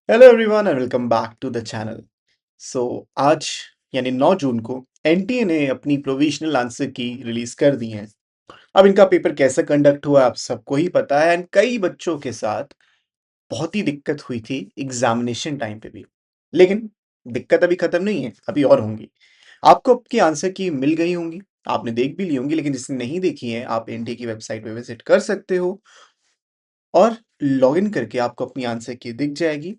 Hello everyone and welcome back to the channel. So आज यानी 9 जून को एनटीए ने अपनी प्रोविजनल आंसर की रिलीज कर दी है। अब इनका पेपर कैसे कंडक्ट हुआ आप सबको ही पता है एंड कई बच्चों के साथ बहुत ही दिक्कत हुई थी एग्जामिनेशन टाइम पे भी। लेकिन दिक्कत अभी खत्म नहीं है, अभी और होंगी। आपको आपकी आंसर की मिल गई होंगी, आपने देख भी ली होंगी, लेकिन जिसने नहीं देखी है आप एनटीए की वेबसाइट पे विजिट कर सकते हो और लॉगिन करके आपको अपनी आंसर की दिख जाएगी।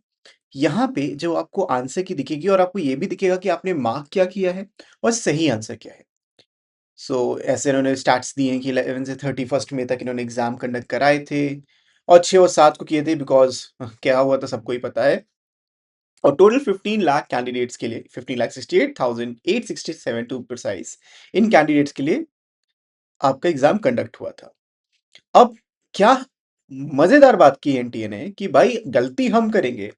यहाँ पे जो आपको आंसर की दिखेगी और आपको ये भी दिखेगा कि आपने मार्क क्या किया है और सही आंसर क्या है। ऐसे इन्होंने स्टैट्स दिए हैं कि 11 से 31 मई तक इन्होंने एग्जाम कंडक्ट कराए थे और 6 और 7 को किए थे बिकॉज क्या हुआ था सबको ही पता है। और टोटल 15 लाख कैंडिडेट्स के लिए 15,68,867 टू प्रिसाइज इन कैंडिडेट्स के लिए आपका एग्जाम कंडक्ट हुआ था। अब क्या मजेदार बात की एनटीए ने कि भाई गलती हम करेंगे,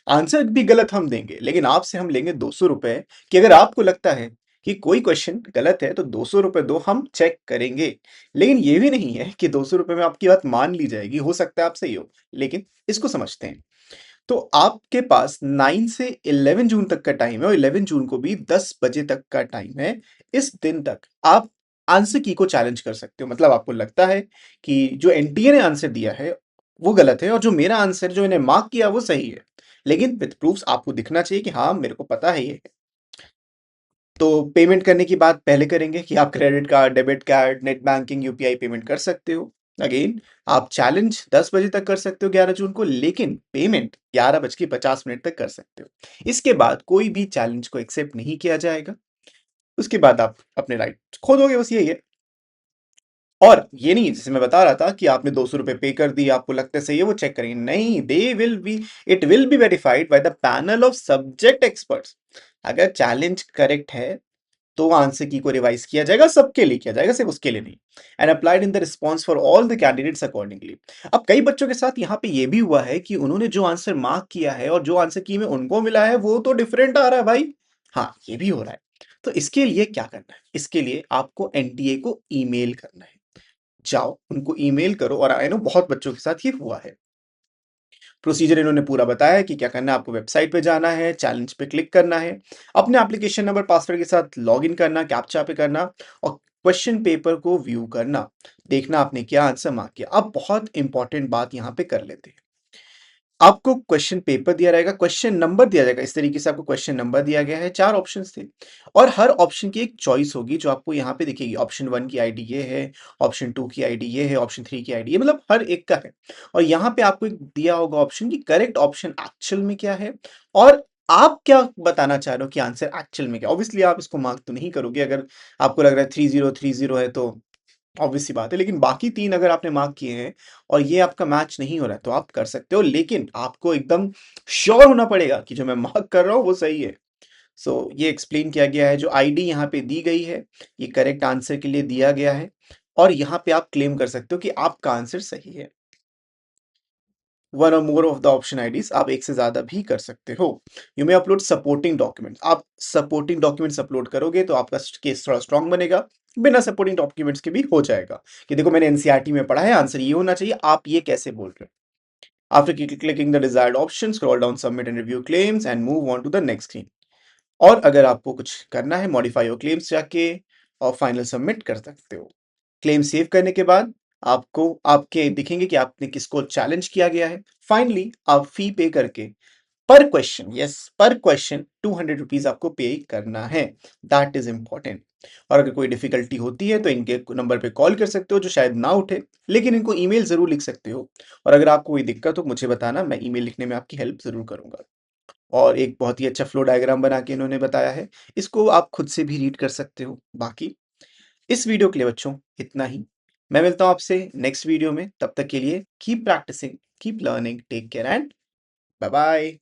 आंसर भी गलत हम देंगे, लेकिन आपसे हम लेंगे 200 रुपए कि अगर आपको लगता है कि कोई क्वेश्चन गलत है तो 200 रुपए दो, हम चेक करेंगे। लेकिन ये भी नहीं है कि 200 रुपए में आपकी बात मान ली जाएगी, हो सकता है आप सही हो। लेकिन इसको समझते हैं। तो आपके पास 9 से 11 जून तक का टाइम है और 11 जून को भी 10 बजे तक का टाइम है। इस दिन तक आप आंसर की को चैलेंज कर सकते हो। मतलब आपको लगता है कि जो एनटीए ने आंसर दिया है वो गलत है और जो मेरा आंसर जो इन्हें मार्क किया वो सही है, लेकिन विद प्रूफ्स आपको दिखना चाहिए कि हाँ मेरे को पता है ये। तो पेमेंट करने की बात पहले करेंगे कि आप credit card, debit card, net banking, UPI payment कर सकते हो। अगेन आप चैलेंज 10 बजे तक कर सकते हो 11 जून को, लेकिन पेमेंट 11:50 तक कर सकते हो। इसके बाद कोई भी चैलेंज को एक्सेप्ट नहीं किया जाएगा। उसके बाद आप अपने राइट खो दोगे, बस यही है। और ये नहीं जैसे मैं बता रहा था कि आपने 200 रुपए पे कर दिए, आपको लगता है सही है, वो चेक करेंगे नहीं। They will be it will be verified by the panel of subject experts. अगर चैलेंज करेक्ट है तो आंसर की को रिवाइज किया जाएगा, सबके लिए किया जाएगा, सिर्फ उसके लिए नहीं। And applied in the response for all the candidates accordingly. अब कई बच्चों के साथ यहाँ पे ये भी हुआ है कि उन्होंने जो आंसर मार्क किया है और जो आंसर की में उनको मिला है वो तो डिफरेंट आ रहा है भाई। हाँ, ये भी हो रहा है। तो इसके लिए क्या करना है? इसके लिए आपको एनटीए को ईमेल करना है। जाओ उनको ईमेल करो, और आई नो बहुत बच्चों के साथ ये हुआ है। प्रोसीजर इन्होंने पूरा बताया है कि क्या करना है। आपको वेबसाइट पे जाना है, चैलेंज पे क्लिक करना है, अपने एप्लीकेशन नंबर पासवर्ड के साथ लॉगिन करना, कैप्चा पे करना और क्वेश्चन पेपर को व्यू करना, देखना आपने क्या आंसर मार्क किया। अब बहुत इंपॉर्टेंट बात यहाँ पे कर लेते हैं। आपको क्वेश्चन पेपर दिया रहेगा, क्वेश्चन नंबर दिया जाएगा। इस तरीके से आपको क्वेश्चन नंबर दिया गया है, 4 ऑप्शंस थे और हर ऑप्शन की एक चॉइस होगी जो आपको यहाँ पे दिखेगी। ऑप्शन 1 की आईडी ये है, ऑप्शन 2 की आईडी ये है, ऑप्शन 3 की आईडी ये, मतलब हर एक का है। और यहाँ पे आपको एक दिया होगा ऑप्शन कि करेक्ट ऑप्शन एक्चुअल में क्या है और आप क्या बताना चाह रहे हो कि आंसर एक्चुअल में क्या। ऑब्वियसली आप इसको मार्क तो नहीं करोगे, अगर आपको लग रहा है 3030 है तो ऑब्वियस सी बात है। लेकिन बाकी 3 अगर आपने मार्क किए हैं और ये आपका मैच नहीं हो रहा है तो आप कर सकते हो, लेकिन आपको एकदम श्योर होना पड़ेगा कि जो मैं मार्क कर रहा हूँ वो सही है। ये एक्सप्लेन किया गया है। जो आईडी यहाँ पे दी गई है ये करेक्ट आंसर के लिए दिया गया है और यहाँ पे आप क्लेम कर सकते हो कि आपका आंसर सही है। One or more of the option IDs आप एक से ज्यादा भी कर सकते हो। You may upload supporting documents. आप सपोर्टिंग डॉक्यूमेंट्स अपलोड करोगे तो आपका केस थोड़ा स्ट्रांग बनेगा। बिना सपोर्टिंग डॉक्यूमेंट्स के भी हो जाएगा कि देखो मैंने एनसीईआरटी में पढ़ा है, आंसर ये होना चाहिए, आप ये कैसे बोल रहे हो। After clicking the desired option, scroll down, submit and review claims and move on to the next screen. और अगर आपको कुछ करना है, मॉडिफाई योर क्लेम्स जाके और फाइनल सबमिट कर सकते हो। क्लेम सेव करने के बाद आपको आपके दिखेंगे कि आपने किसको चैलेंज किया गया है। फाइनली आप फी पे करके पर क्वेश्चन, यस पर क्वेश्चन 200 रुपीज आपको पे करना है। That is important. और अगर कोई डिफिकल्टी होती है तो इनके नंबर पे कॉल कर सकते हो जो शायद ना उठे, लेकिन इनको ईमेल जरूर लिख सकते हो। और अगर आपको कोई दिक्कत हो मुझे बताना, मैं ईमेल लिखने में आपकी हेल्प जरूर करूंगा। और एक बहुत ही अच्छा फ्लो डायग्राम बना के इन्होंने बताया है, इसको आप खुद से भी रीड कर सकते हो। बाकी इस वीडियो के लिए बच्चों इतना ही। मैं मिलता हूं आपसे नेक्स्ट वीडियो में, तब तक के लिए keep practising, keep learning, take care and bye bye.